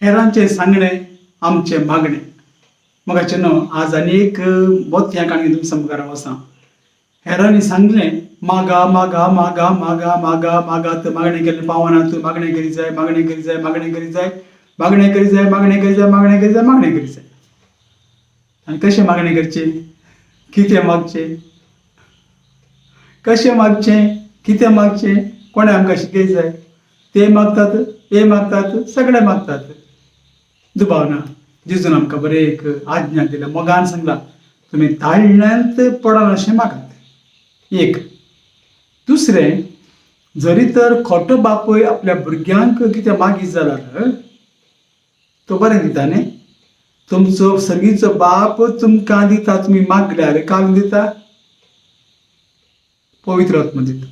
हेरांचे सांगणे आमचे मागणे. मग आज आनी एक बहुत ह्या काणये तुमच्या समोर वसा. हेरांनी सांगले मागा मागा मागा मागा मागा मागात मागणे केले पावना, तू मागणे करी जाय, मागणे करी जाय, मागणे करी जाय, मागणे करी जाय, मागणे करी जाय, मागणे करी जाय, मागणे करी जाय. आणि कसे मागणे करचे, किती मागचे, कसे मागचे, किती मागचे, कोणे आमकां शिकयचंय. ते मागतात, हे मागतात, सगळे मागतात. दुबावना जेजून आमकां बरें एक आज्ञा दिल्या, मोगान सांगला तुम्ही ताळण्यांत पडन अशें मागात. एक. दुसरें, जरी तर खोटो बापूय आपल्या भुरग्यांक कितें मागीत जाल्यार तो बरें दिता न्ही. तुमचो सगळीचो बाप तुमकां दिता, तुमी मागल्यार काल दिता, पवित्र आत्मा दिता.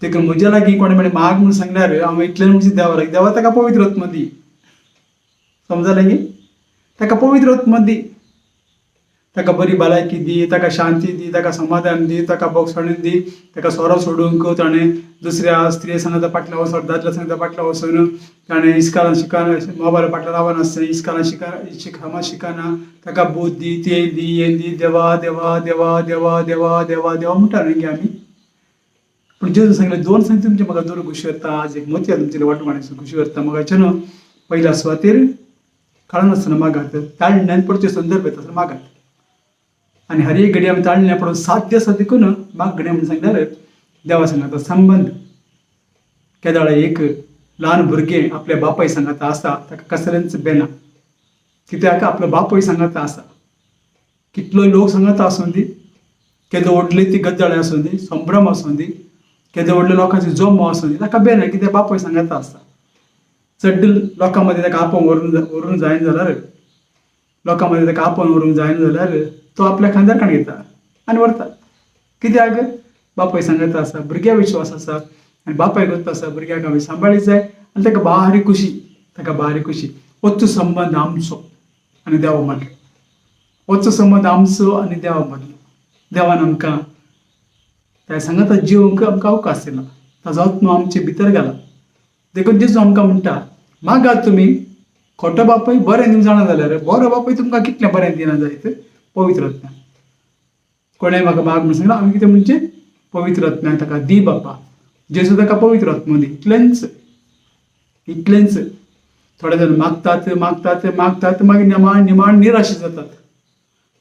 देखून म्हज्या लागीं कोणे म्हणे माग म्हणून सांगल्यार हांव इतलें म्हणजे देवा ताका पवित्र आत्मा दी. समजलें न्ही. ताका पवित्र आत्मा दी, ताका बरी भलायकी दी, ताका शांती दी, ताका समाधान दी, ताका बोगसण दी. ताका सोरो सोडूंक ताणें दुसऱ्या स्त्री सांगता फाटल्यान वचून, दादल्या सांगता फाटल्यान वचून ताणें इस्कालान शिकना, मोबायला फाटल्यान रावनासतना इस्कालान शिकना. ताका बूद दी, ते दी, हें दी, देवा देवा देवा देवा देवा देवा देवा म्हणटा न्ही आमी. पूण जेजून सांगलें दोन सांगता तुमचे म्हाका दोन खुशी करता. आज एक मती तुमचे वाटमाण्याची खुशी करता. म्हाका पयल्या सुवातेर कळनासतना मागात, ताळण्यान पडचे संदर्भ येता मागात. आणि हर एक घडी आमी ताळण्या पडून साध्य आसा देखून मागणे म्हणून सांगल्यार देवा सांगाता संबंध. केदाळ एक ल्हान भुरगें आपल्या बापाय सांगाता आसा, ताका कसल्यांच बेना. कित्याक आपलो बापूय सांगाता आसा. कितलो लोक सांगाता आसूं दी, केदो व्हडली ती गजाळ आसूं दी, संभ्रम आसूं दी, केदो व्हडल्या लोकांची जमो आसूं दी, ताका बेना. कित्याक बापूय सांगाता आसा. चड लोकां मदीं ताका आपोवन व्हरून जायना जाल्यार, लोकां मदीं ताका आपोवन व्हरूंक जायना जाल्यार तो आपल्या खांदारकाण घेता आनी व्हरता. कित्याक बापूय सांगता आसा, भुरग्या विश्वास आसा आनी बापाय करता आसा, भुरग्याक आमी सांबाळीत जाय आनी ताका बारी खुशी, ताका बारी खुशी. होचो संबंद आमचो आनी देवा मदलो, होचो संबंद आमचो आनी देवा मदलो. देवान आमकां त्या सांगाता जिवंक आमकां अवकाश दिला, ताजो आत्मा आमचे भितर घाला. देखून जेजू आमकां म्हणटा मागात तुमी. खोटो बापूय बरें दिवंक जाणा जाल्यार बरो बापूय तुमकां कितलें बरें दिना जायत, पवित्र आत्म्यान. कोणें म्हाका माग म्हणून सांगला, आमी कितें म्हणचें, पवित्र आत्म्यान ताका दी बापा. जेजू ताका पवित्र आत्मा दी. इतलेंच इतलेंच. थोडे जाण मागतात मागतात मागतात, मागीर निमाण निराश जातात.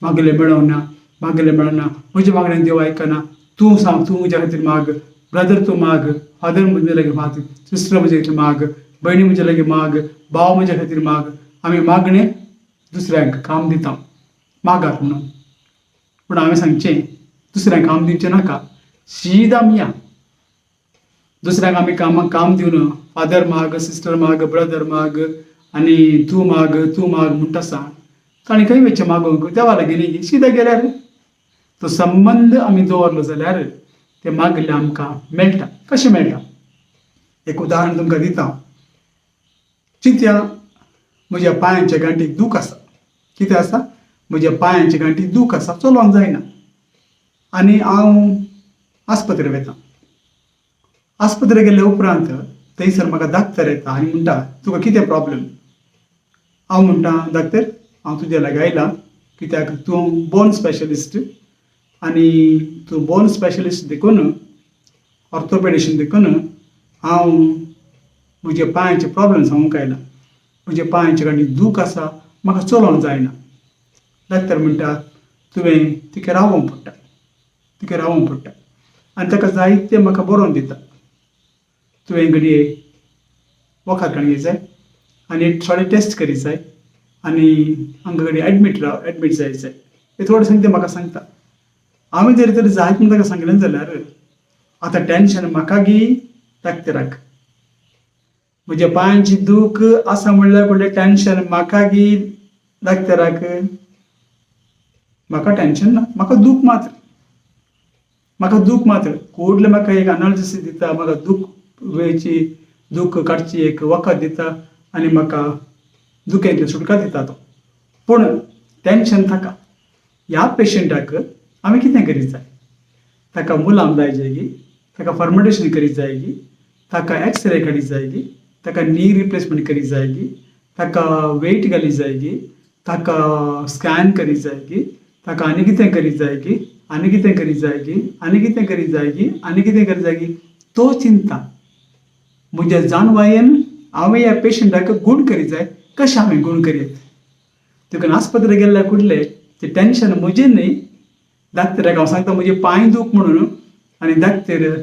मागले मेळना, मागले मेळना, म्हज्या मागण्यांक देव आयकना. तूं सांग, तूं म्हज्या खातीर माग, ब्रदर तूं माग, फादर म्हजे लागीं माग, सिस्टर म्हजे खातीर माग, भयणी म्हजे लागीं माग, भाव म्हजे खातीर माग. आमी मागणे दुसऱ्यांक काम दिता, मागात म्हणून. पूण हांवें सांगचें, दुसऱ्यांक काम दिवचें नाका, शीद आमी या. दुसऱ्यांक आमी काम दिवन फादर माग, सिस्टर माग, ब्रदर माग आनी तूं माग म्हणटा आसा. ताणें खंय वयचें मागूंक, देवा लागीं न्ही. शिदा गेल्यार तो संबंद आमी दवरलो जाल्यार ते मागले आमकां मेळटा. कशें मेळटा, एक उदाहरण तुमकां दिता. चिंतया, म्हज्या पांयांच्या गांठीक दूख आसा. कितें आसा, म्हज्या पांयांच्या गांठीक दूख आसा, चलोंक जायना. आनी हांव आस्पत्रेक वयतां. आस्पत्रेक गेल्या उपरांत थंयसर म्हाका दाक्तर येता आनी म्हणटा तुका कितें प्रॉब्लेम. हांव म्हणटा दाक्तर, हांव तुज्या लागीं आयलां कित्याक तूं बोन स्पेशलिस्ट आनी तूं बोन स्पेशलिस्ट देखून, ऑर्थोपेडिशन देखून हांव म्हज्या पांयाचे प्रॉब्लेम सांगूंक आयलां. म्हज्या पांयाच्या गांठीक दूख आसा, म्हाका चलोंक जायना. दाक्तर म्हणटा तुवें तिका रावोंक पडटा आनी ताका जायतें म्हाका बरोवन दिता. तुवें घडये वखद काडूंक जाय आनी थोडे टेस्ट करीत जाय आनी हांगा घडये एडमीट जायत. हे थोडें सांगता म्हाका सांगता. हांवें जर तर जायत म्हणून ताका सांगलें जाल्यार आतां टेन्शन म्हाका गी दाक्तराक. म्हज्या पांयांची दूख आसा म्हणल्यार व्हडलें टेन्शन म्हाका गी दाक्तराक. म्हाका टेन्शन ना, म्हाका दूख मात्र कोडले म्हाका एक एनालिसीस दिता, म्हाका दूख काडची एक वखद दिता आनी म्हाका दुखेंतली सुटका दिता तो. पूण टेन्शन ताका, ह्या पेशंटाक आमी कितें करीत जाय, ताका मुलाम लायची गी, ताका फर्मेंटेशन करीत जाय गी, ताका एक्सरे काडीत जाय गी, ताका नी रिप्लेसमेंट करी जाएगी, ताका वेट घाली जाएगी, ताका स्कॅन करी जाएगी, ताका आनी कितें करी जाएगी, आनी कितें करी जाएगी, आनी कितें करी जाएगी, आनी कितें करी जाएगी. तो चिंता म्हज्या जाणवायेन हांवें ह्या पेशंटाक गूण करी जाय. कशें हांवें गूण करीत? देखून आस्पत्रे गेल्यार कुठले ते टेन्शन म्हजें न्ही, दाक्तराक हांव सांगता म्हजे पांय दूख म्हणून, आनी दाक्तर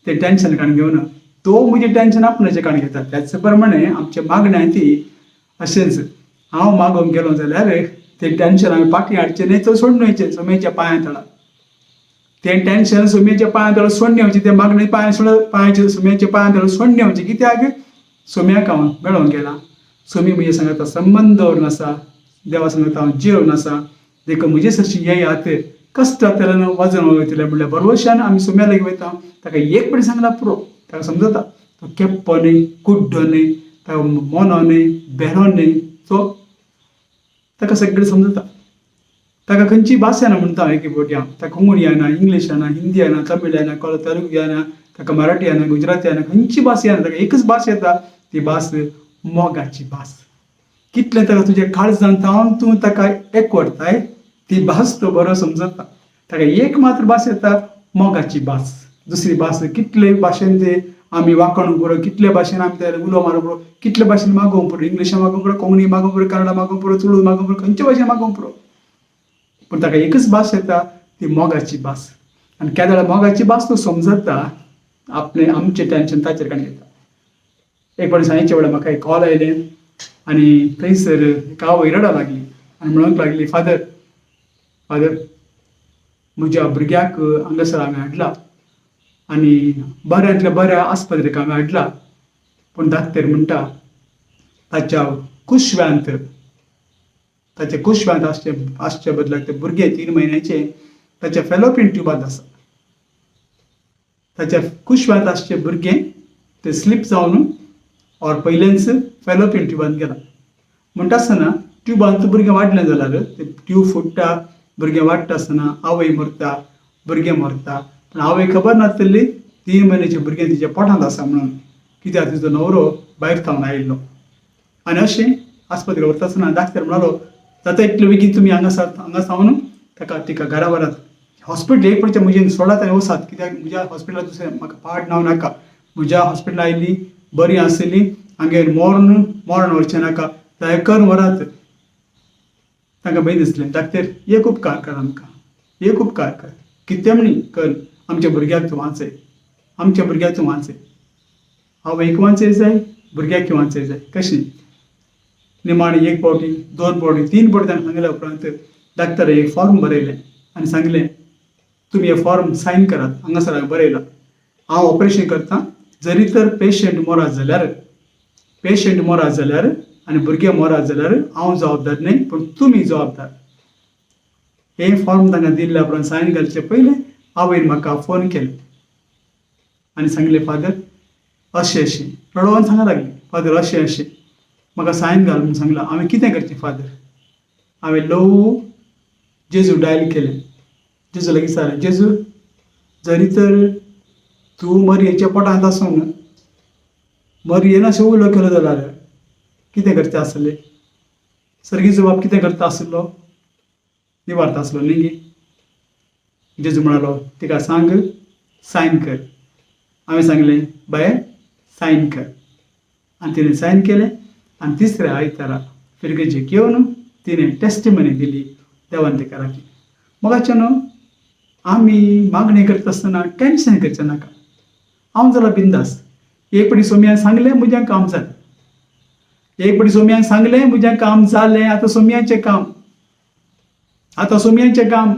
ते टेन्शन काण घेवना, तो म्हजें टेन्शन आपणाचें काण घेता. त्याच प्रमाणे आमच्या मागण्या ती अशेंच. हांव मागोंक गेलो जाल्यार तें टेन्शन हांवें फाटीं हाडचें न्ही, तो सोडून वयचें सोम्याच्या पांया तळा. तें टेन्शन सोम्याच्या पांया तळा सोडून येवचें, तें मागणें पांयाचे सोम्याच्या पांया तळा सोडून येवचें. कित्याक? सोम्याक हांव मेळोंक गेला. सोमी म्हजे सांगता संबंध दवरून आसा, देवा सांगता हांव जिवन आसा. देखून म्हजे सरशी येयात, कश्ट जातलें वजन वयतलें म्हणल्यार बरोवशान आमी सोम्या लागीं वयता. ताका एक फावटी सांगला पुरो, ताका समजता तो केप्पो न्ही, कुड्डो न्ही, ताका मोनो न्ही, बेरो न्ही, तो ताका सगळें समजता. ताका खंयची भास येना म्हणटा हांव एके फावटी हांव. ताका कोंकणी येना, इंग्लीश येना, हिंदी येना, तमीळ येना, तेलुगू येना, ताका मराठी येना, गुजराती येना, खंयची भास येना. ताका एकच भास येता, ती भास मोगाची भास. कितलें ताका तुजें काळजांत जावन तूं ताका एकवटताय, ती भास तो बरो समजता. ताका एक मात्र भास येता, मोगाची भास. दुसरी भास कितले भाशेन ते आमी वाखणूंक पुरो, कितले भाशेन आमी ते उलो मारूंक पुरो, कितले भाशेन मागोवंक पुरो, इंग्लिशान मागोवंक पुरो, कोंकणी मागोवंक पुरो, कन्नडा मागोवंक पुरो, तुळू मागोवंक पुरो, खंयचे भाशेन मागोवंक पुरो. पूण ताका एकच भास येता, ती मोगाची भास. आनी केन्ना मोगाची भास तो समजता, आपलें आमचें टेन्शन ताचेर काण घेता. एक फावटी सांजेच्या वेळार म्हाका एक कॉल आयलें आनी थंयसर एक आवय रडा लागली आनी म्हणूंक लागली, फादर म्हज्या भुरग्याक हांगासर हांवें हाडला आनी बऱ्यांतल्या बऱ्या आस्पत्रेक हांवें हाडला, पूण दाक्तर म्हणटा ताच्या कुशव्यांत आसचे बदलाक ते भुरगे 3 म्हयन्याचे ताच्या फॅलोपियन ट्युबांत आसा. ताच्या कुशव्यांत आसचे भुरगें ते स्लीप जावन और पयलेंच फॅलोपियन ट्युबांत गेला. म्हणटा आसतना ट्युबांत भुरगें वाडलें जाल्यार ते ट्यूब फुट्टा, भुरगें वाडटा आसतना आवय मरता, भुरगें मरता. पूण आवय खबर नासतली 3 म्हयन्याचें भुरगें तिच्या पोटांत आसा म्हणून, कित्याक तिचो नवरो भायर थावन आयिल्लो. आनी अशें आस्पत्रेक व्हरता आसतना दाक्तर म्हणलो, जाता इतले बेगीन तुमी हांगा सावन तिका घरा व्हरात. हॉस्पिटल एक फावटी म्हजें सोडात आनी वसात, कित्याक म्हज्या हॉस्पिटलाक दुसरें म्हाका पाड नांव नाका. म्हज्या हॉस्पिटलाक आयिल्ली बरी आसली, हांगेर मोरण व्हरचें नाका, जाय करून व्हरात. तांकां भंय दिसलें. दाक्तर एक उपकार कर आमकां, एक उपकार कर, कितें म्हणी कर, आमच्या भुरग्याक तूं वाचय, आमच्या भुरग्याक तूं वाचय. आवयक वाचय जाय, भुरग्याक वाचय जाय. कशें? निमाणें एक फावटी, 2 फावटी, 3 फावटी ताणें सांगल्या उपरांत दाक्तरान एक फॉर्म बरयलें आनी सांगलें, तुमी हे फॉर्म सायन करात. हांगासर हांवें बरयलां, हांव ऑपरेशन करतां. जरी तर पेशंट मोरात जाल्यार आनी भुरगें मोरात जाल्यार हांव जबाबदार न्ही, पूण तुमी जबाबदार. हे फॉर्म तांकां दिल्ल्या उपरांत सायन घालचे पयलें आवयन म्हाका फोन केलो आनी सांगलें, फादर अशें अशें, रडोवन सांगूंक लागली, फादर अशें अशें, म्हाका सायन घाल म्हूण सांगलां. हांवें कितें करचें फादर? हांवें लो जेजू डायल केलें. जेजू लागीं विचारलें, जेजू जरी तर तूं मरयेच्या पोटांत आसून मरयेन अशें उलो केलो जाल्यार कितें करचें आसलें? सर्गीचो बाब कितें करता आसलो? निवारता आसलो न्ही. जेजू म्हणालो, तिका सांग सायन कर. हांवें सांगलें, बाये सायन कर. आनी तिणें सायन केलें. आनी तिसऱ्या आयतारा पिरगेजेक येवन तिणें टेस्टिमनी दिली, देवान तिका राखली. मोगाचें न्हू, आमी मागणी करता आसतना टेन्शन करचें नाका. हांव जाल्यार बिंदास. एक फावटी सोम्यान सांगलें, म्हजें काम जालें. एक फावटी सोम्यान सांगलें, म्हजें काम जालें. आतां सोम्याचें काम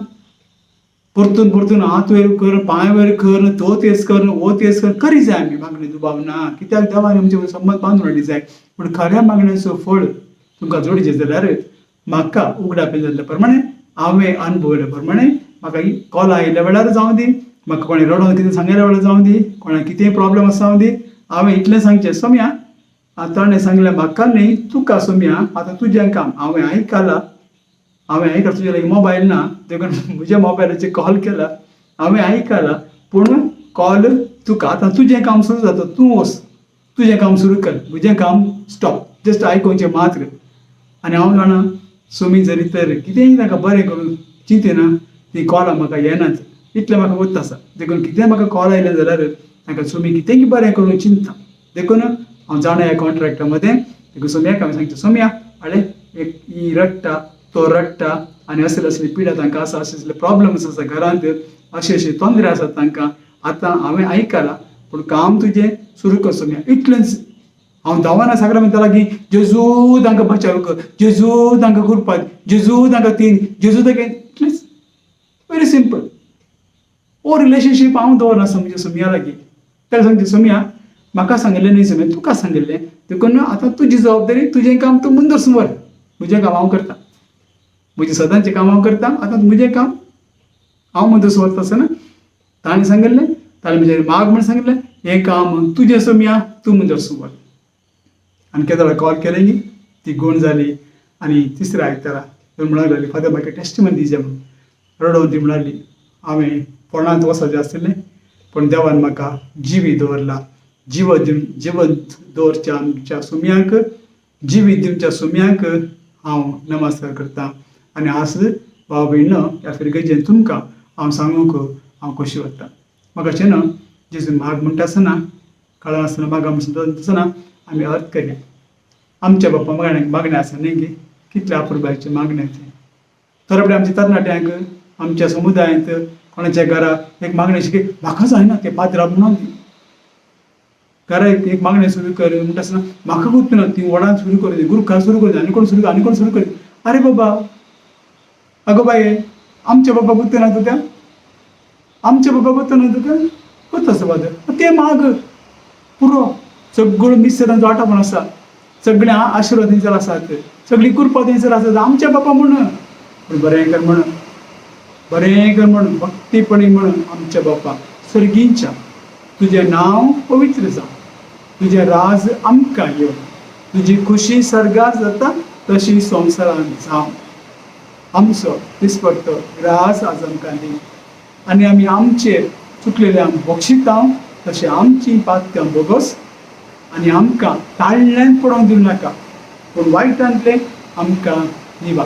परतून हात वयर कर, पांय वयर कर, तो तेच कर, वो तेच कर, करी जाय आमी मागणी दुबाव ना. कित्याक देवान आमचे संबंद बांदून हाडली जाय. पूण खऱ्या मागण्याचो फळ तुमकां जोडचें जाल्यार म्हाका उगडापे जाल्ल्या प्रमाणे, हांवें अनुभवल्या प्रमाणे, म्हाका कॉल आयिल्ल्या वेळार जावं दी, म्हाका कोणें रडोवन कितें सांगल्या वेळार जावं दी, कोणाक कितेंय प्रॉब्लेम आसा जावं दी, हांवें इतलें सांगचें, सोम्या ताणें सांगलें म्हाका न्ही, तुका सोम्या, आतां तुजें काम. हांवें आयकलां तुजे लागीं मोबायल ना, देखून म्हज्या मोबायलाचेर कॉल केला. हांवें आयकलां, पूण कॉल तुका. आतां तुजें काम सुरू जाता, तूं वच. तुझें काम सुरू कर, म्हजें काम स्टॉप, जस्ट आयकोवचें मात्र. आनी हांव जाणा सोमी जरी तर कितेंय ताका बरें करून चिंतेना ती कॉलां म्हाका येनात, इतलें म्हाका वत्त आसा. देखून कितें म्हाका कॉल आयलें जाल्यार ताका सोमी कितेंय बरें करून चिंतता. देखून हांव जाणा ह्या कॉन्ट्रॅक्टा मदें देखून सोम्याक हांवें सांगचें, सोम्या आरे एक ही रडटा तो रडटा आनी असले असली पिडा तांकां आसा, असले प्रॉब्लम्स आसा घरांत, अशे तोंदरे आसात तांकां. आतां हांवें आयकलां पूण काम तुजें सुरू कर सोम्या, इतलेंच. हांव धांवना सगळ्या म्हणटालो की जेजू तांकां बचाव कर, जेजू तांकां कृपा दी, जेजू तांकां तीन, जेजू तांकां इतलेंच. Very simple. ओ रिलेशनशीप हांव दवरना समजे सोम्या लागीं. ताका सांगचें सोम्या म्हाका सांगिल्लें न्ही सोम्या, तुका सांगिल्लें. देखून आतां तुजी जबाबदारी, तुजें काम तूं मुंदर व्हर. म्हजें काम हांव करतां, म्हजें सदांचें काम हांव करतां. आतां म्हजें काम हांव मुंदर व्हरता आसतना ताणें सांगिल्लें, ताणें म्हजें माग म्हूण सांगिल्लें, हें काम तुजें सोम्या, तूं मुंदर व्हर. आनी केदोळा कॉल केलें न्ही ती गूण जाली. आनी तिसऱ्या आयतारा म्हणूंक लागली, फादर म्हाका टेस्टिमनी दिवचें म्हणून. रडोवन ती म्हणली, हांवें फोंडांत वचचें आसलें पूण देवान म्हाका जिवीत दवरला. जिवंत दवरच्या आमच्या सोम्याक, जिवीत दिवच्या सोम्याक हांव नमस्कार करतां. आनी आज भाव भयण ह्या फिरगेजेन तुमकां हांव सांगूंक हांव खोशी वता. म्हाका अशें न्हय जेजून माग म्हणटा आसतना, कळना आसतना मागा आसतना आमी अर्थ करया. आमच्या बाप्पा मागणें आसा न्ही गे, कितले अपुरबायेचे मागणे ते. तर आमच्या तरणाट्यांक, आमच्या समुदायांत कोणाच्या घरा एक मागणें शिके म्हाका जायना तें पात्रांव म्हणून दी. घरा एक मागणें सुरू कर म्हणटा आसतना म्हाका गुंतना ती वडान सुरू करूं दी, गुरूकार सुरू करूं दी, आनी कोण सुरू कर. अरे बाबा, आगो बाये, आमच्या बाबा गुंतना तुका, आमच्या बाबा गुंतना तुका कोत आसा फादर तें माग. पुरो सगळो मिस तांचो आटापण आसा, सगळे आशिर्वाद थंयसर आसात, सगळी कृपा थंयसर आसात. आमच्या बापा म्हणून बरें कर म्हणून भक्तीपणी म्हणून आमच्या बापा सर्गींच्या, तुजें नांव पवित्र जावं, तुजें राज आमकां येवं, तुजी खुशी सर्गार जाता तशी संवसारांत जावं. आमचो दिसपट्टो राज आज आमकां दी. आनी आमी आमचेर चुकलेल्यांक बक्षिता तशें आमची पात्यां बोगोस आनी आमकां ताळ्ळ्यान पडोवंक दिवं नाका, पूण वायटांतले आमकां निवा.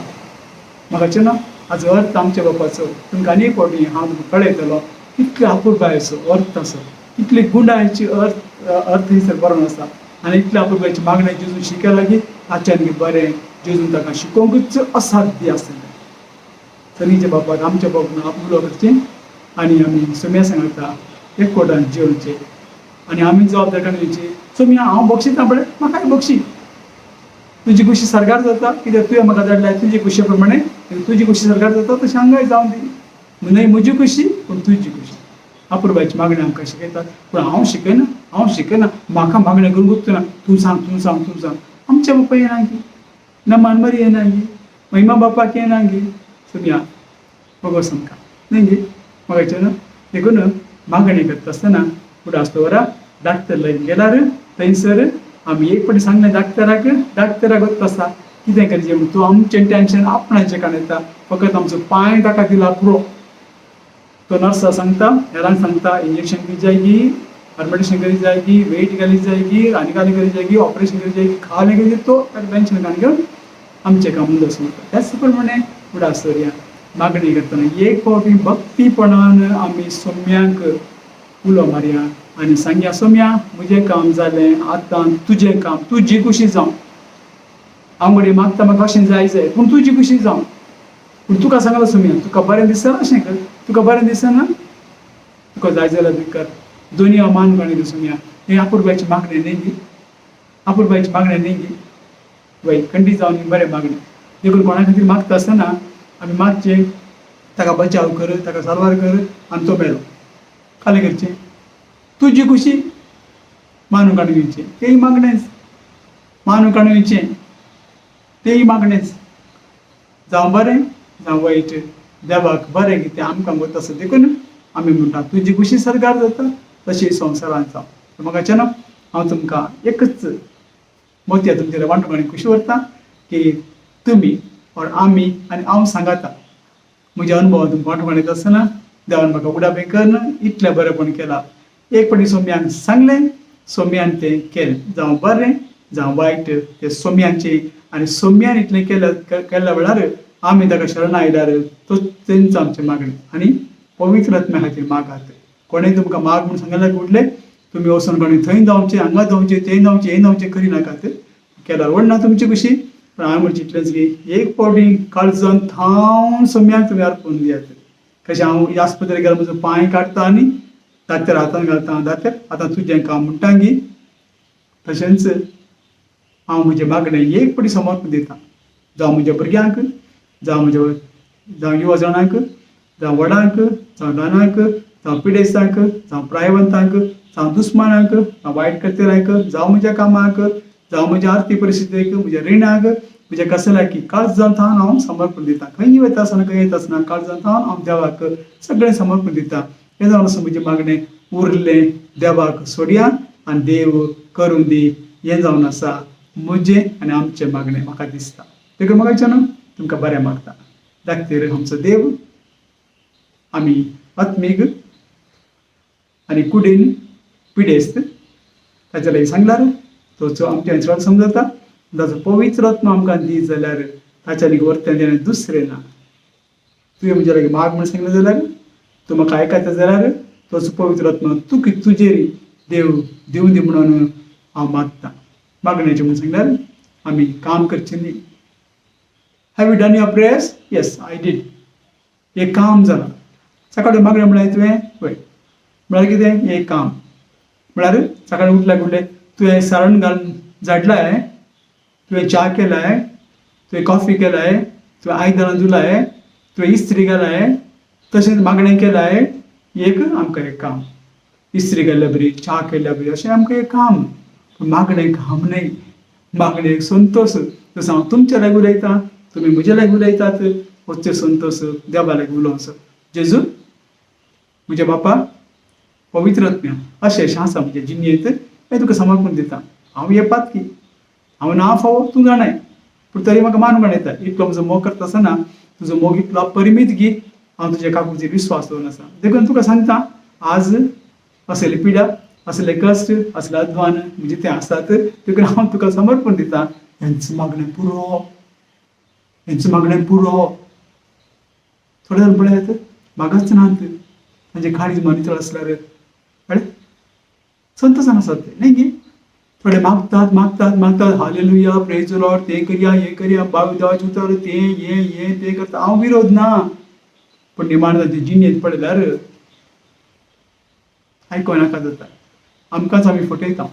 म्हाका न्हय हाजो अर्थ आमच्या बापाचो तुमकां आनी एक फावटी हांव तुमकां कळयतलो. कितले अपुरबायेचो अर्थ आसा, कितले गुणांची अर्थ थंयसर बरोवन आसा. आनी इतले अपुरबायेची मागणें जेजून शिकया लागीं आजच्यान बरें जेजून ताका शिकोवंकूच असाध्य आसलें. सनीच्या बापाक आमच्या बापाक आपलो करचें आनी आमी सोम्या सांगता एक कोटान जेवचें आनी आमी जबाबदारी घेवची. सोम्या हांव बक्षिता पळय, म्हाकाय बक्षी. तुजी खुशी सरकार जाता कित्याक तुवें म्हाका धाडल्या तुजी खुशी प्रमाणे. तुजी खुशी सरकार जाता तशें हांगाय जावं दी. न्हय म्हजी खुशी पूण तुजी खुशी. अपुरबायची मागणी आमकां शिकयतात पूण हांव शिकयना. म्हाका मागणें करून गुंतना तूं सांग. आमच्या बापा येना गी, ना मानमारी येना गी, महिमा बापाक येना गी. सोम्या बगोस आमकां न्हय गे. म्हाका देखून मागणी करता आसतना फुडें आसता वरा डाक्टर लायन गेल्यार थंयसर आमी एक फावटी सांगलें डाक्टराक वता आसा कितें करचें म्हूण. तूं आमचें टेंशन आपणाचें काडयता, फकत आमचो पांय ताका दिला पुरो. तो नर्सा सांगता, हेरांक सांगता इंजेक्शन दी जायगी, फर्मेंटेशन करी जायगी, वेट घाली जायगी, आनी करी जायगी, ऑपरेशन करी जायगी, खावलें करी तो ताका टेंशन काडून घेवन आमचें काम मुंदर वता. त्याच प्रमाणे फुडें आसता मागणी करतना एक फावटी भक्तीपणान आमी सोम्यांक उलो मारया आनी सांगया, सोम्या म्हजें काम जालें, आतां तुजें काम, तुजी खुशी जावं. हांव घडये मागता म्हाका अशें जाय पूण तुजी खुशी जावं. पूण तुका सांगला सोम्या तुका बरें दिसना अशें कर, तुका बरें दिसना तुका जाय जाल्यार तूं कर. दोनी मान गणित सोम्या. हें अपुरबायची मागणें न्ही गी, अपुरबायची मागणें न्ही गी. वय खंडी जावन बरें मागणें. देखून कोणा खातीर मागता आसतना आमी मागचें ताका बचाव कर, ताका सारवार कर आनी तो मेलो. खाली करचें तुजी खुशी मानू काडूंचें तेंय मागणेंच, मानू काडूंचें तेंय मागणेंच. जावं बरें जावं वायट देवाक बरें कितें आमकां वता आसा. देखून आमी म्हणटा तुजी खुशी सरकार जाता तशी संवसारांत जावं. म्हाका न्हय हांव तुमकां एकच मोतया तुमचे वांटून खुशी व्हरता की तुमी और आमी आनी हांव सांगाता म्हज्या अनुभवान तुमकां वांटून येता आसतना देवान म्हाका उडापी करना इतलें बरेंपण केलां. एक फावटी सोम्यांक सांगलें, सोम्यान तें केलें जावं बरें जावं वायट तें सोम्याचें आनी सोम्यान इतलें केल्या वेळार आमी ताका शरण आयल्यार तो तेंच आमचें मागणें आनी पवित्र आत्म्या खातीर मागात कोणें तुमकां माग म्हूण सांगल्यार उरलें तुमी वचून कोणें थंय जावचें हांगा जावचें तें जावचें हें जावचें करिनाकात केल्यार व्हडना तुमची कशी पण हांवें म्हणचें इतलेंच की एक पावटी काळजान थावन सोम्याक तुमी अर्पून दियात कशें हांव आस्पत्रेक गेलो म्हजो पांय काडटा आनी दात्यार हातान घालता दात्यार आतां तुजें काम म्हणटा गी तशेंच हांव म्हजें मागणें एक पावटी समर्पण दितां जावं म्हज्या भुरग्यांक जावं युवा जाणांक जावं वडांक जावं ल्हानांक जावं पिडेस्तांक जावं प्रायवंतांक जावं दुस्मानांक जावं वायट कर्तेल्यांक जावं म्हज्या कामाक जावं म्हज्या आर्थीक परिस्थितीक म्हज्या रिणाक म्हज्या कसल्याकी काळजान थावन हांव समर्पण दितां खंय वयता आसतना खंय येता आसतना काळजान थावन हांव देवाक सगळें समर्पण दितां हें जावन असो म्हजें मागणें उरलें देवाक सोडया आनी देव करूं दी हें जावन आसा म्हजें आनी आमचें मागणें म्हाका दिसता देखून म्हाका न्हू तुमकां बरें मागता धाकटेर आमचो देव आमी आत्मीक आनी कुडीन पिडेस्त ताचे लागीं सांगल्यार तो आमच्या चड समजता ताचो पवित्र आत्मा आमकां दी जाल्यार ताच्या लागीं वर्तें देणें दुसरें ना तुवें म्हज्या लागीं माग म्हूण सांगलें जाल्यार तूं म्हाका आयकता जाल्यार तोच पवित्र आत्मा तुजेर देव दिवं दी म्हणून हांव मागतां मागणेचें म्हूण सांगल्यार आमी काम करचें न्ही have you done your prayers yes I did एक काम जालां सकाळीं मागणें म्हळ्यार तुवें पळय म्हळ्यार कितें एक काम म्हळ्यार सकाळीं उठल्यार म्हणलें तुवें सारण घालून झाडलाय तुवें च्या केलाय तुवें कॉफी केलाय तुवें आयदनां धुलाय तुवें इस्त्री केलाय तशेंच मागणें केलाय एक आमकां एक काम इस्त्री केल्या बरी च्या केल्या बरी अशें आमकां एक काम पूण मागणें काम न्हय मागणें एक संतोश जसो हांव तुमच्या लागीं उलयतां तुमी म्हज्या लागीं उलयतात होचे संतोश देवा लागीं उलोवंक जेजू म्हज्या बापा पवित्र आत्म्या अशें आसा म्हज्या जिणेंत हें तुका समर्पण दितां हांव येपात की हांव ना फावो तूं जाणाय पूण तरी म्हाका मानवण येता इतलो म्हजो मोग करता आसतना तुजो मोग इतलो परिमीत गी हांव तुज्या काकूचेर विस्वास दवरून आसा देखून तुका सांगता आज असले पिडा असले कश्ट असले अध्वान म्हणजे ते आसात देखून हांव तुका समर्पण दितां हेंच मागणें पुरो थोडे जाण पळयात मागच नात तांचे काळीज मनीत आसल्यार अरे संतोशान आसात ते न्ही गे थोडे मागतात हालेलुया प्रेज द लॉर्ड तें करया हें करया बाबी देवाचें उतर तें करता हांव विरोध ना पूण निमाण तांचे जिणेंत पळयल्यार आयकोनाका जाता आमकांच आमी फटयता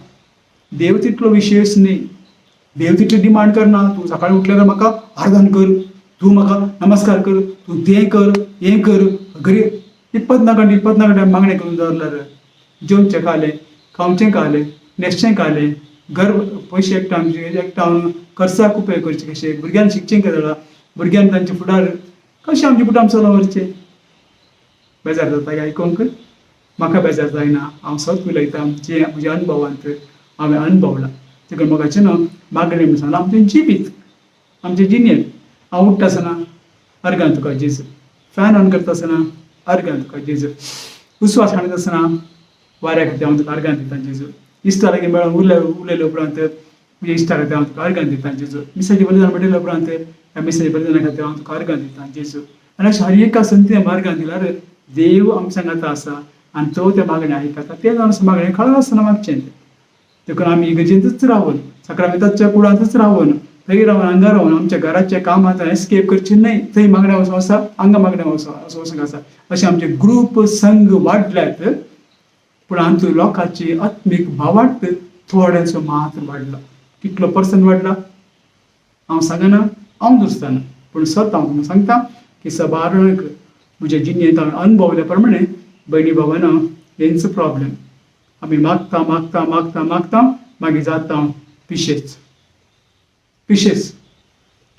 देव तितलो विशेश न्ही देव तितली डिमांड करना तूं सकाळीं उठल्यार म्हाका आराधन कर तूं म्हाका नमस्कार कर तूं तें कर हें कर घरी 24 घंटे मागणें करून दवरल्यार जेवचें खालें खावचें खालें न्हेसचें खालें घर पयशे एकठांवन खर्चाक उपेग करचे कशें भुरग्यांक शिकचें कशें भुरग्यांक तांचे फुडार कशें आमचें फुडार चलोवन व्हरचें बेजार जाता हें आयकूंक म्हाका बेजार जायना हांव सत उलयतां जें म्हज्या अनुभवांत हांवें अणभवलां देखून म्हाका न्हू मागणें म्हूण सांगलां आमचें जिवीत आमचें जिणेंत हांव उठ्ठा आसतना अर्गान तुका जेजू फॅन ऑन करता आसतना अर्गान तुका जेजू उस्वास हाडटा आसतना वाऱ्या खातीर हांव तुका अर्गान दितां जेजू इश्टा लागीं मेळोन उलयले उपरांत म्हज्या इश्टा खातीर हांव तुका अर्गान दितां जेजू मिसाची बलिदान म्हणिल्ल्या उपरांत ह्या मिसाच्या बलिदाना खातीर हांव तुका अर्गान दितां जेजू आनी अशें हर एका संतीन अर्गान दिल्यार देव आमच्या सांगाता आसा आनी तो त्या मागणें आयकता तें जावन असं मागणें खळां आसतना मागचें देखून आमी इगर्जेंतूच रावून सक्रामेताच्या कुळांतूच रावून थंय रावन हांगा रावन आमच्या घराच्या कामांत एस्केप करचें न्हय थंय मागण्या वचूं आसा हांगा मागण्या वचूंक आसा अशें आमचे ग्रूप संघ वाडल्यात पूण हातूंत लोकांची आत्मीक भावार्थ थोडेसो मात्र वाडला कितलो पर्संट वाडला हांव सांगना हांव दुसताना पूण सत हांव तुमकां सांगता की सबारणक म्हज्या जिणेंत हांवें अनुभवल्या प्रमाणे भयणी भावांनो हेंच प्रॉब्लेम आमी मागता मागीर जाता पिशेच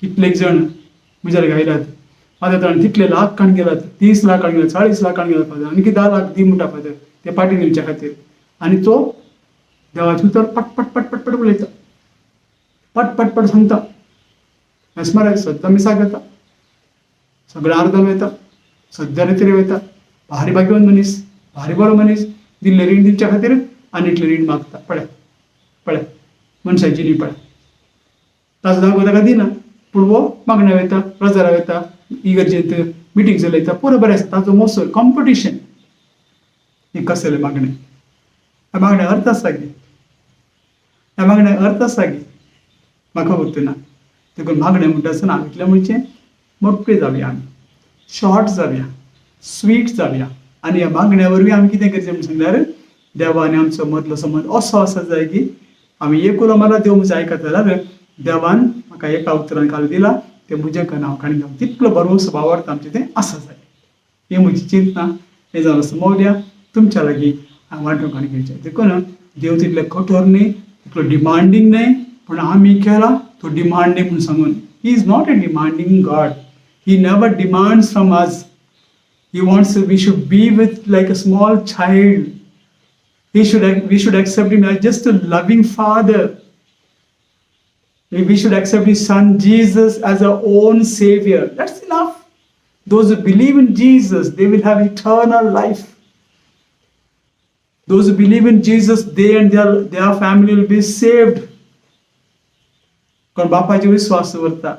कितलेक जाण म्हज्या लागीं आयल्यात फादर ताणें तितले लाख काण गेल्यात 30 लाख काण गेल्यात 40 लाख काण गेल्यात फादर आनी 10 लाख दी म्हणटा फादर ते पाटीन येवच्या खातीर आनी तो देवाचें उतर पट उलयता पट सांगता मेस्मरायज सद्दां मिसाक येता सगळें अर्दन वयता सद्दां रितीर वयता भारी भाग्यवान मनीस भारी बरो मनीस दिल्ले रीण दिवच्या खातीर आनी इतलें रीण मागता पळय पळय मनशाची न्ही पळय ताजो जागो ताका दिना पूण वो मागण्या वयता प्रचारा वयता इगर्जेंत मिटींग चलयता पुरो बरें आसता ताजो मोसर कॉम्पिटिशन हे कसले मागणे ह्या मागण्या अर्थ आसा गे ह्या मागण्या अर्थ आसा गे म्हाका खबर ना देखून मागणे म्हणटा आसतना इतलें म्हणचें मोठे जावया आमी शॉर्ट जावया स्वीट जावया आनी ह्या मागण्या वरवीं आमी कितें करचें म्हण सांगल्यार देवा आनी आमचो मदलो संबंद असो आसा जाय की आमी एक उलो मला देव म्हजें आयकता जाल्यार देवान म्हाका एका उतरान काल दिला तें म्हजें नांव काणी जावन तितलो बरो स्वभाव अर्थ आमचें तें आसा जाय ही म्हजी चिंतना हें जावन आसा मौल्या तुमच्या लागीं हांव वांटून काणी घेवचें देखून देव तितले कठोर न्ही तितलो डिमांडींग न्ही पूण आमी केला तो डिमांडींग म्हणून सांगून he is not a demanding god he never demands from us he wants we should be with like a small child we should accept him as just a loving father. We should accept his son Jesus as our own savior. That's enough. Those who believe in Jesus, they will have eternal life. Those who believe in Jesus, they and their family will be saved. कारण बापाचे विश्वास करता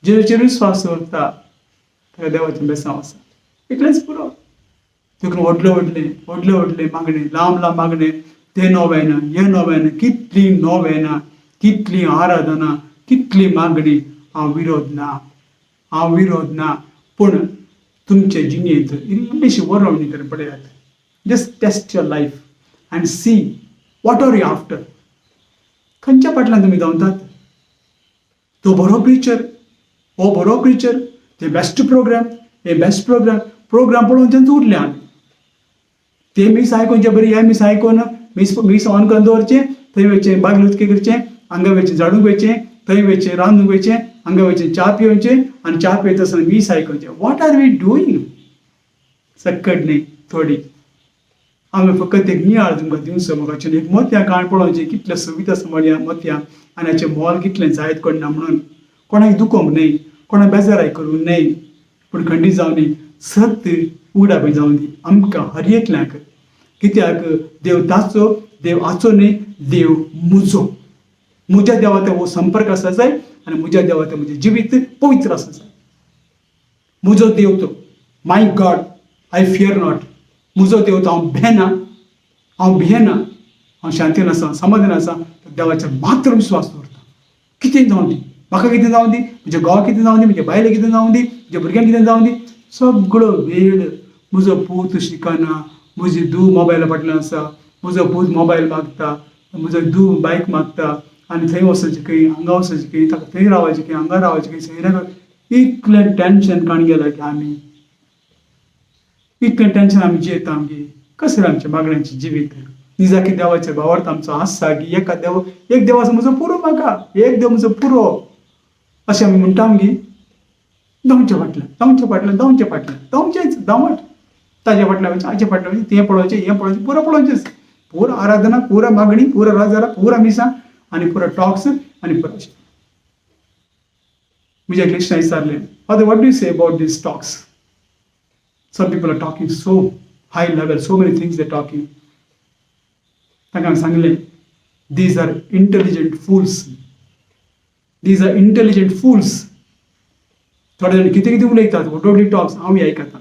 जेजूचे विश्वास करता ताका देवाचें बेसांव आसा इतलेंच पुरो देखून व्हडले मागणे लांब मागणे ते नोवेना हे नोवेना कितली नोवेना कितली आराधना कितली मागणी हांव विरोध ना पूण तुमचे जिणेंत इल्लीशी वरवणी कर पडयात just test your life and see what are you after खंयच्या फाटल्यान तुमी धांवतात तो बरो प्रिचर हो बरो प्रिचर ते बेस्ट प्रोग्राम पळोवन उरले आमी ते मीस आयकोनचे बरी हे मीस आयकोन मीस ऑन करून दवरचें थंय वयचें बागल उदकें करचें हांगा वयचें झाडूंक वयचें थंय वयचें रांदूंक वयचें हांगा वयचें च्या पिवचें आनी च्या पियता आसतना मीस आयकोवचें वॉट आर वी डुईंग सक्कड न्ही थोडी आमी फकत एक नियाळ तुमकां दिवचो म्हाका एक मोत्यां काण पळोवचें कितलें सोबीत आसा मोत्यां आनी हाचें मोल कितलें जायत कोणना म्हणून कोणाक दुखोवंक न्ही कोणाक बेजाराय करूंक न्ही पूण खंडीत जावं न्ही सत उगडापी जावं दी आमकां हर एकल्याक कित्याक देव ताचो देव आचो न्ही देव म्हज्या देवाचो हो संपर्क आसा जाय आनी म्हज्या देवाचें म्हजें जिवीत पवित्र आसा जाय म्हजो देव तो माय गॉड आय फियर नॉट म्हजो देव तो हांव भियेना हांव शांतीन आसा समाधान आसा देवाचेर मात्र विश्वास दवरता कितें जावं दी म्हाका कितें जावं दी म्हज्या घोवाक कितें जावं दी म्हज्या बायलेक कितें जावं दी म्हज्या भुरग्यांक कितें जावं दी सगळो वेळ म्हजो पूत शिकना म्हजी धूव मोबायला फाटल्यान आसा म्हजो पूत मोबायल मागता म्हजो धूव बायक मागता आनी थंय वचचें खंय हांगा वचचें खंय ताका थंय रावचें खंय हांगा रावचें खंय सैरा इतलें टेंशन काण गेलां की आमी इतलें टेंशन आमी जियेता आमगे कशें आमच्या मागण्यांचें जिवीत निजा की देवाचेर भावार्थ आमचो आसा की एक देव आसा म्हजो पुरो म्हाका एक देव म्हजो पुरो अशें आमी म्हणटा आमगे धांवचे फाटल्यान धांवचेंच धांवट ताजे फाटल्यान वयचें हाचे फाटल्यान वयचें तें पळोवचें पुरो पळोवचेंच पुरो आराधना पुरो मागणी पुरो राजारा पुरो मिसां आनी पुरो टॉक्स आनी पुरो अशें म्हज्या क्रिस्टनां विचारलें father what do you say about these talks some people are talking so high level so many things they talking ताका हांवें सांगलें दीज आर इंटेलिजंट फूल्स थोडे जाण कितें उलयतात व्हडली टॉक्स हांव आयकता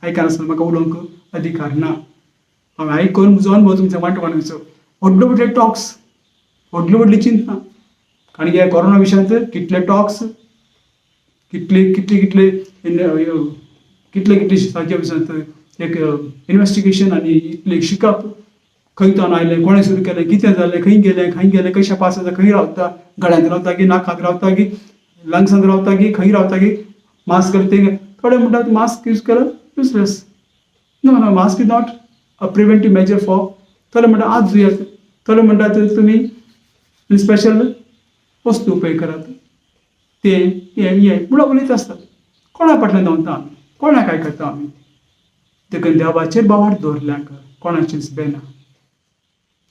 आयकनासतना म्हाका उलोवंक अधिकार ना हांवें आयकून म्हजो अनुभव तुमच्या वांटो व्हडले टॉक्स व्हडली चिंतना कारण ह्या कोरोना विशयांत कितले टॉक्स कितले हाजे विशयांत एक इन्वेस्टिगेशन आनी इतले शिकप खंयच्यान आयलें कोणें सुरू केलें कितें जालें खंय गेलें कशें पास जाता खंय रावता गळ्यांत रावता की नाकांत रावता की लंग्सांत रावता की खंय रावता की मास्क घालता थोडे म्हणटात मास्क यूज केलं useless no mask is not a preventive measure for थोडे म्हणटात आज दुयेंत थोडे म्हणटात तुमी स्पेशल वस्तू उपेग करात ते हे म्हणून उलयत आसतात कोणा फाटल्यान धांवता आमी कोणाक आयकता आमी देखून देवाचेर बावार्थ दवरल्याक कोणाचेंच बेना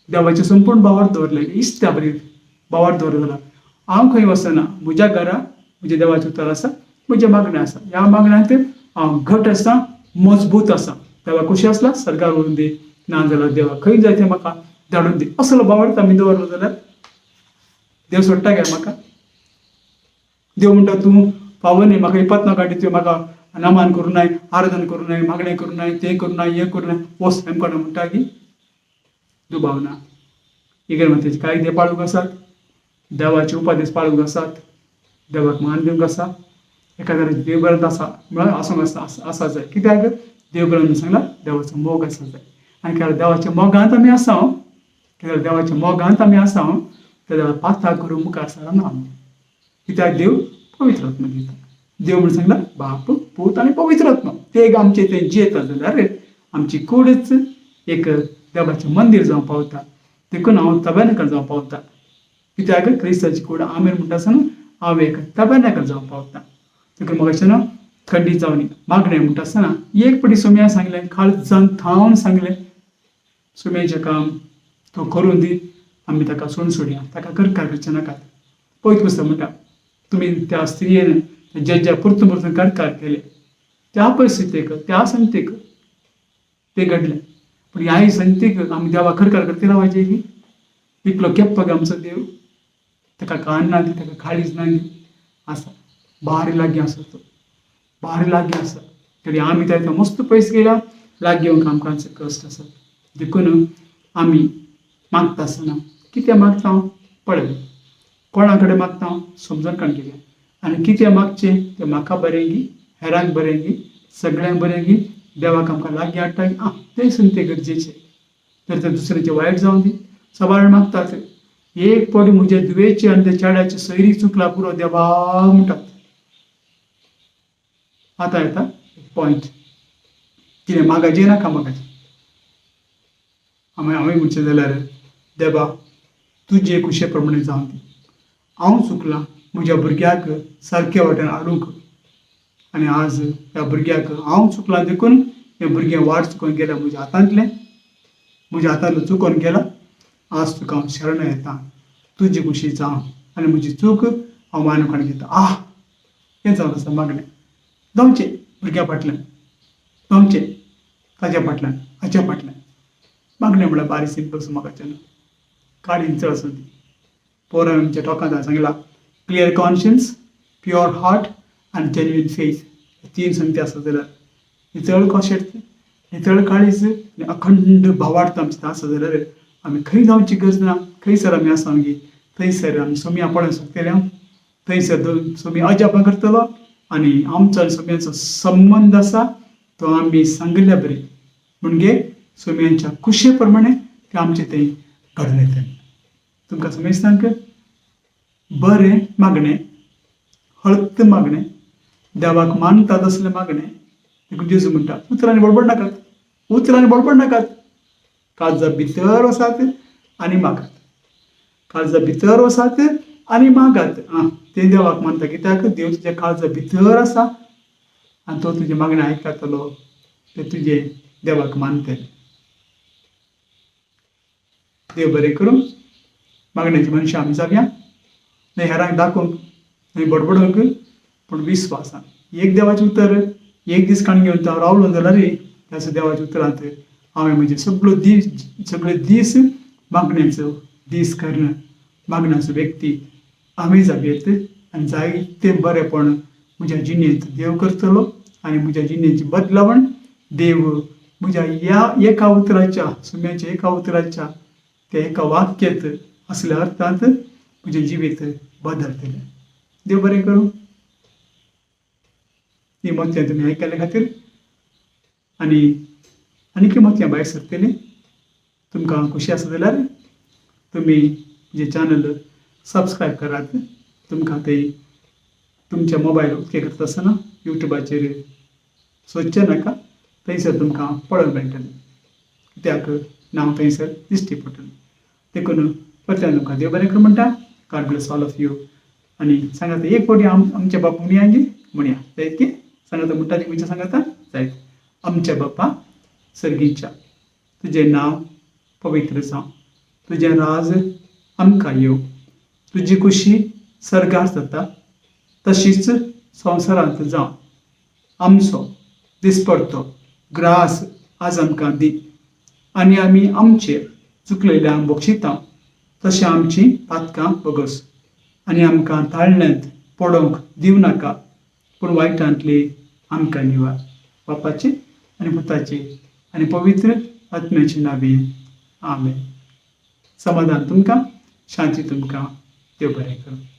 देवाचेर संपूर्ण बावार्थ दवरल्याक इश्ट बरी बावार्थ दवरलें जाल्यार हांव खंय वचना म्हज्या घरा म्हज्या देवाचें उतर आसा म्हज्या मागण्या आसा ह्या मागण्यांत हांव घट आसा मजबूत आसा देवा खुशी आसला सरकार व्हरून दी ना जाल्यार देवा खंय जाय तें म्हाका धाडून दी असलो बावळत आमी दवरलो जाल्यार देव सोडटा काय म्हाका? देव म्हणटा तूं पावो न्ही, म्हाका इपत नाका तुवें म्हाका नमान करूं नाय, आराधन करूं नाय, मागणें करूं नाय, तें करूं नाय, हें करूं नाय, वस हेमकोणा म्हणटा की दुबावना. इगर्मेंताचे कायदे पाळूंक आसात, देवाचे उपादेश पाळूंक आसात, देवाक मान दिवंक आसा, एखाद्याचें देव ग्रंथ आसा म्हळ्यार आसूंक आसा जाय. कित्याक देव ग्रंथ सांगला देवाचो मोग आसा जाय. आनी केन्ना देवाच्या मोगांत आमी आसा, केन्ना देवाच्या मोगांत आमी आसा, त्या देवाक पातळ करून मुखार सरना आमी. कित्याक देव पवित्र आत्मा दिता. देव म्हणून सांगला बाप, पूत आनी पवित्र आत्मा ते आमचे ते जियेता जाल्यार आमची कूडच एक देवाचें मंदीर जावं पावता. देखून हांव तबेरनाकल जावं पावता. कित्याक क्रिस्ताची कूड आमीर म्हणटा आसतना हांव एक तबेरनाकल जावं पावता. देखून म्हाका खंडीत जावनी मागणें म्हणटा आसतना एक पटी सुम्या सांगलें, काळजांत थावन सांगलें, सुम्याचें काम तो करून दी, आमी ताका सोडया, ताका करकार करचें नाकात. पवित्र पुस्तक म्हणटा तुमी त्या स्त्रियेन ज्या परतून परतून करकार केले त्या परिस्थितीक त्या संगतीक ते घडलें. पण ह्या संगतीक आमी देवा करकार करते रावचे की इतलो केप्प गे आमचो देव, ताका कान ना दी, ताका काळीज ना दी आसा, भारी लागीं आसा तो, भारी लागीं आसा. तरी आमी ताका मस्त पयस गेल्या लागीं येवंक आमकां कश्ट आसा. देखून आमी मागता आसतना कितें मागता पळय, कोणा कडेन मागता समजून काणकिल्या, आनी कितें मागचें तें म्हाका बरें गी, हेरांक बरें गी, सगळ्यांक बरें गी, देवाक आमकां लागीं हाडटा की तें संगते गरजेचें. तर तें दुसऱ्याचें वायट जावं दी. सवाळ मागतात एक पटी म्हजे दुवेचे आनी त्या चेड्याचे सैरी चुकला पुरो देवा म्हणटात. आतां येता पॉयंट, कितें मागाचें नाका मागाचें. हांवें म्हणचें जाल्यार देवा तुजे कुशे प्रमाणे जावं दी. हांव चुकलां म्हज्या भुरग्याक सारके वाटेन हाडूंक, आनी आज ह्या भुरग्याक हांव चुकलां देखून हें भुरगें वाट चुकोवन गेलें म्हज्या हातांतलें चुकोवन गेलां. आज तुका हांव शरण येता, तुजी कुशी जावं आनी म्हजी चूक हांव मानून घेता. हें जावन आसा मागणें जावचें भुरग्या फाटल्यान, जावचें ताच्या फाटल्यान, हाच्या फाटल्यान. मागणें म्हळ्यार बारीक सिंपल सुमाकाचें न्हू, काळीन चड आसूं दी. पोरां आमच्या टोकांत सांगलां क्लियर कॉन्शियन्स, प्युअर हार्ट आनी जेन्युइन फेथ. तीन संगती आसा जाल्यार नितळ कॉशेट, नितळ काळीज आनी अखंड भावार्थ आमचें आसा जाल्यार आमी खंय जावची गरज ना. खंयसर आमी आसा गी, थंयसर आमी सोम्या पळोवंक शकतले, थंयसर सोमी अजापां करतलो आनी आमचो आनी सोम्याचो संबंद आसा तो आमी सांगल्या बरें म्हणजे सोम्यांच्या कुशे प्रमाणे ते आमचें थंय घडून येतलें. तुमकां समजता बरें मागणें, हळद मागणें, देवाक मानतात असलें मागणें. देखून जेजू म्हणटा उतरांनी बडबड नाकात, उतरांनी बडबड नाकात, काळजा भितर वसात आनी मागात, काळजा भितर वसात आनी मागात. ते देवाक मानता कित्याक देव तुज्या काळजा भितर आसा आनी तो तुजें मागणें आयकतलो, ते तुजें देवाक मानतलें. देव बरें करूं. मागण्याची मनशां आमी जावया, न्हय हेरांक दाखोवंक, न्हय बडबडोवंक, पूण विस्वासान. एक देवाचें उतर एक दीस काण घेवन हांव रावलो जाल्यार ह्या देवाच्या उतरांत हांवें म्हजे सगळे दीस मागण्याचो दीस करना, मागण्याचो व्यक्ती आमी जावेत आनी जायते बरेपण म्हज्या जिणेंत देव करतलो आनी म्हज्या जिणेची बदलावण देव म्हज्या ह्या एका उतराच्या, सुम्याच्या एका उतराच्या त्या एका वाक्यात असल्या अर्थांत म्हजें जिवीत बदलतलें. देव बरें करूं. ही मत्यां तुमी आयकल्या खातीर आनीक मत्यां भायर सरतलीं. तुमकां खुशी आसा जाल्यार तुमी जे चॅनल सबस्क्रायब करात. तुमकां ते तुमच्या मोबायल उक्ते करता आसतना युट्यूबाचेर सोदचें नाका, थंयसर तुमकां पळोवंक मेळटलें, कित्याक नांव थंयसर दिश्टी पडटलें. देखून परत्यान तुमकां देव बरें करूं म्हणटा. God bless all of you. आनी सांगात एक फावटी आमच्या बापा म्हणया जायत की सांगात म्हणटा ती खंयच्या सांगात जायत. आमच्या बापा सर्गीच्या, तुजें नांव पवित्र जावं, तुजें राज आमकां येवं, तुजी खुशी सर्गार जाता तशीच संवसारांत जावं. आमचो दिसपडतो ग्रास आज आमकां दी आनी आमी आमचेर चुकलेले आम बक्षिता तशी आमची पातकां बगस आनी आमकां ताळण्यांत पडोवंक दिव नाका पूण वायटांतली आमकां निवार बापाचे आनी पुताचे आनी पवित्र आत्म्याचे नांवें आमेन. समाधान तुमकां, शांती तुमकां. देव बरें करूं.